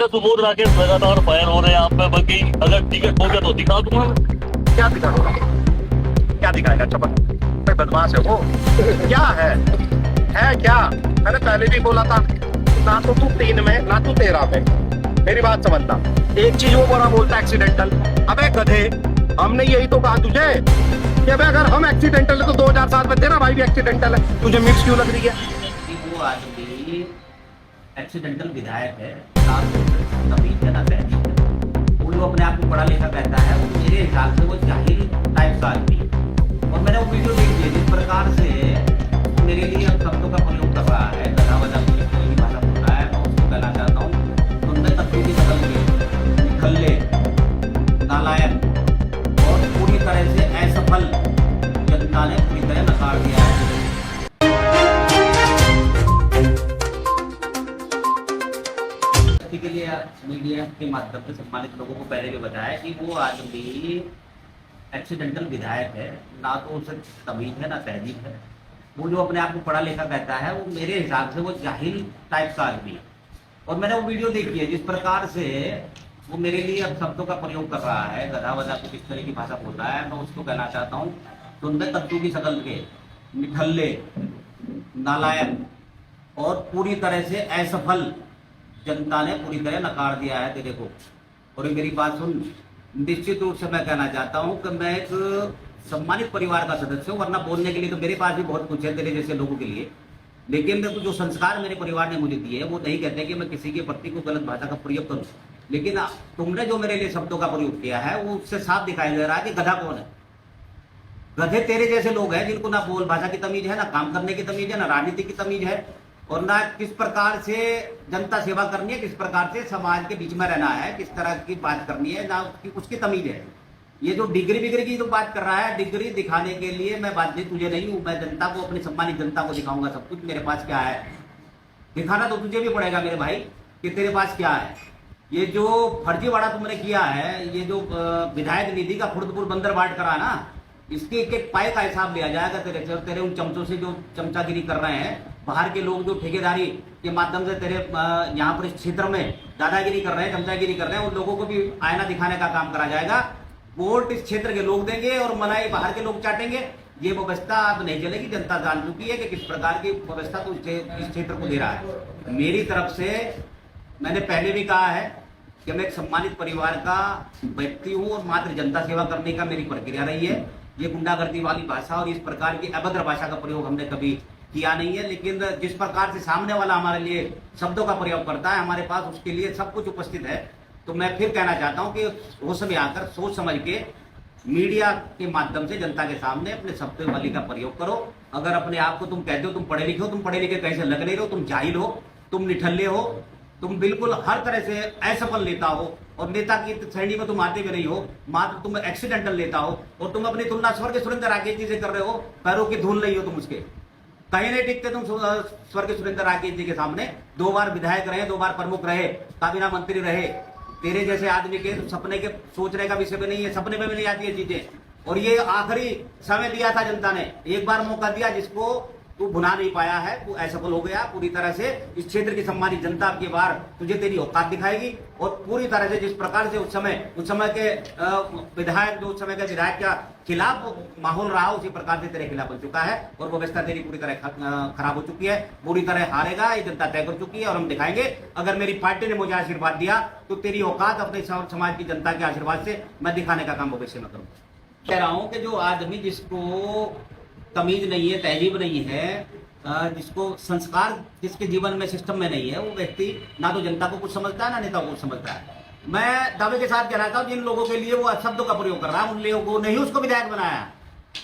बेटा सुबोध राकेश लगातार फायर हो रहे हैं आप पे, बाकी अगर टिकट हो गया तो दिखा दूंगा। क्या दिखाऊंगा? क्या दिखाएगा? चपक भाई, बदमाश है वो। क्या है क्या? मैंने पहले भी बोला था, ना तो तू 3 में ना तू 13 में। मेरी बात समझना। एक चीज वो बड़ा बोलता है एक्सीडेंटल। अबे गधे, हमने यही तो कहा तुझे कि अबे अगर हम एक्सीडेंटल है तो 2007 में तेरा भाई भी एक्सीडेंटल है। तुझे मिक्स क्यों लग रही है? वो आदमी एक्सीडेंटल विधायक है, तभी है ना बहनी है। वो अपने आप को पढ़ा लिखा कहता है, वो मेरे हिसाब से वो जाहिल टाइप का आदमी है। और मैंने वो वीडियो देख लिया जिस प्रकार से मेरे लिए अब शब्दों का प्रयोग कर रहा है, गधा वधा की भाषा बोल रहा है, मैं उसको कहना चाहता हूँ उनमें तत्वों की बदल गई, निखल्ले, नालायक और पूरी तरह से असफल जनता ने पूरी तरह नकार दिया है। के लिए मीडिया के माध्यम से सम्मानित लोगों को पहले भी बताया कि वो आदमी एक्सीडेंटल विधायक है, ना तो उसे तमीज है ना तहजीब है। वो जो अपने आप को पढ़ा लिखा कहता है, वो मेरे हिसाब से वो जाहिल टाइप का आदमी है। और मैंने वो वीडियो देखी है जिस प्रकार से वो मेरे लिए अब शब्दों का प्रयोग कर रहा है, गधा वधा को किस तरह की भाषा बोल रहा है, मैं उसको कहना चाहता हूँ तो उनमें कद्दू की शकल के, निठल्ले, नालायक और पूरी तरह से असफल जनता ने पूरी तरह नकार दिया है तेरे को। और मेरी बात सुन, निश्चित रूप से मैं कहना चाहता हूं कि मैं एक सम्मानित परिवार का सदस्य हूं, वरना बोलने के लिए तो मेरे पास भी बहुत कुछ है तेरे जैसे लोगों के लिए। लेकिन मेरे को जो संस्कार मेरे परिवार ने मुझे दिए वो नहीं कहते कि मैं किसी के प्रति को गलत भाषा का प्रयोग करूं। लेकिन तुमने जो मेरे लिए शब्दों का प्रयोग किया है वो उससे साफ दिखाई दे रहा है कि गधा कौन है। गधे तेरे जैसे लोग हैं जिनको ना बोल भाषा की तमीज है, ना काम करने की तमीज है, ना राजनीति की तमीज है, और ना किस प्रकार से जनता सेवा करनी है, किस प्रकार से समाज के बीच में रहना है, किस तरह की बात करनी है, ना उसकी तमीज है। ये जो डिग्री बिग्री की जो बात कर रहा है, डिग्री दिखाने के लिए मैं बातचीत तुझे नहीं हूं। मैं जनता को, अपनी सम्मानित जनता को दिखाऊंगा सब कुछ मेरे पास क्या है। दिखाना तो तुझे भी पड़ेगा मेरे भाई कि तेरे पास क्या है। ये जो फर्जीवाड़ा तुमने किया है, ये जो विधायक निधि का खुर्दपुर बंदर बांट करा ना, इसके एक एक पाए का हिसाब लिया जाएगा तेरे से। और तेरे उन चमचों से जो चमचागिरी कर रहे हैं, बाहर के लोग जो ठेकेदारी के माध्यम से तेरे यहाँ पर इस क्षेत्र में दादागिरी कर रहे हैं, चमचागिरी कर रहे हैं, उन लोगों को भी आईना दिखाने का काम करा जाएगा। वोट इस क्षेत्र के लोग देंगे और मलाई बाहर के लोग चाटेंगे। ये व्यवस्था अब नहीं चलेगी। जनता जान चुकी है कि किस प्रकार की व्यवस्था तू इस क्षेत्र को दे रहा है। मेरी तरफ से मैंने पहले भी कहा है कि मैं एक सम्मानित परिवार का व्यक्ति हूँ और मात्र जनता सेवा करने का मेरी प्रक्रिया रही है। ये गुंडागर्दी वाली भाषा और इस प्रकार की अभद्र भाषा का प्रयोग हमने कभी किया नहीं है। लेकिन जिस प्रकार से सामने वाला हमारे लिए शब्दों का प्रयोग करता है, हमारे पास उसके लिए सब कुछ उपस्थित है। तो मैं फिर कहना चाहता हूं कि होश में आकर सोच समझ के मीडिया के माध्यम से जनता के सामने अपने शब्दावली का प्रयोग करो। अगर अपने आप को तुम कहते हो तुम पढ़े लिखे हो, तुम पढ़े लिखे कैसे लग नहीं रहो, तुम जाहिल हो, तुम निठल्ले हो, तुम बिल्कुल हर तरह से असफल नेता हो और नेता की श्रेणी में तुम आते भी नहीं हो, मात्र तुम एक्सीडेंटल नेता हो। और तुम अपनी तुलना स्वर्गीय सुरेंद्र राकेश जी से कर रहे हो, पैरों की धूल नहीं हो तुम उसके, कहीं नहीं टिकते तुम स्वर्गीय सुरेंद्र राकेश जी के सामने। 2 बार विधायक रहे, 2 बार प्रमुख रहे, काबीना मंत्री रहे। तेरे जैसे आदमी के सपने के सोचने का विषय में नहीं है, सपने में भी नहीं आती है चीजें। और ये आखिरी समय दिया था जनता ने, एक बार मौका दिया जिसको तू भुना नहीं पाया है, तू असफल हो गया पूरी तरह से। इस क्षेत्र की सम्मानित जनता आपकी बार तुझे तेरी औकात दिखाएगी और पूरी तरह से जिस प्रकार से उस समय के विधायक, जो उस समय के विधायक के खिलाफ माहौल रहा, उसी प्रकार से तेरे खिलाफ बन चुका है और व्यवस्था तेरी पूरी तरह खराब हो चुकी है। पूरी तरह हारेगा, ये जनता तय कर चुकी है और हम दिखाएंगे। अगर मेरी पार्टी ने मुझे आशीर्वाद दिया तो तेरी औकात अपने समाज की जनता के आशीर्वाद से मैं दिखाने का काम भविष्य में करूंगा। कह रहा हूं कि जो आदमी जिसको तमीज नहीं है, तहजीब नहीं है, जिसको संस्कार जिसके जीवन में सिस्टम में नहीं है, वो व्यक्ति ना तो जनता को कुछ समझता है ना नेता को कुछ समझता है। मैं दावे के साथ कहना चाहता हूं, जिन लोगों के लिए वो शब्दों का प्रयोग कर रहा है, उन लोगों को नहीं उसको विधायक बनाया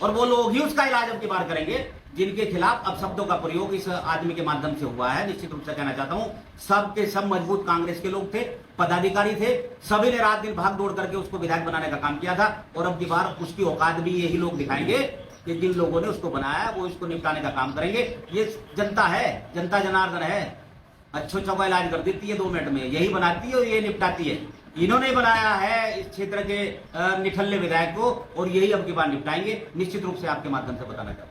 और वो लोग ही उसका इलाज अब की बार करेंगे जिनके खिलाफ अब शब्दों का प्रयोग इस आदमी के माध्यम से हुआ है। निश्चित रूप से कहना चाहता हूं, सब के सब मजबूत कांग्रेस के लोग थे, पदाधिकारी थे, सभी ने रात दिन भाग दौड़ करके उसको विधायक बनाने का काम किया था। और अब की बार उसकी औकात भी यही लोग दिखाएंगे कि जिन लोगों ने उसको बनाया वो इसको निपटाने का काम करेंगे। ये जनता है, जनता जनार्दन है, अच्छो का इलाज कर देती है 2 मिनट में, यही बनाती है और ये निपटाती है। इन्होंने बनाया है इस क्षेत्र के निठल्ले विधायक को और यही अब की बार निपटाएंगे। निश्चित रूप से आपके माध्यम से बताना चाहता हूं।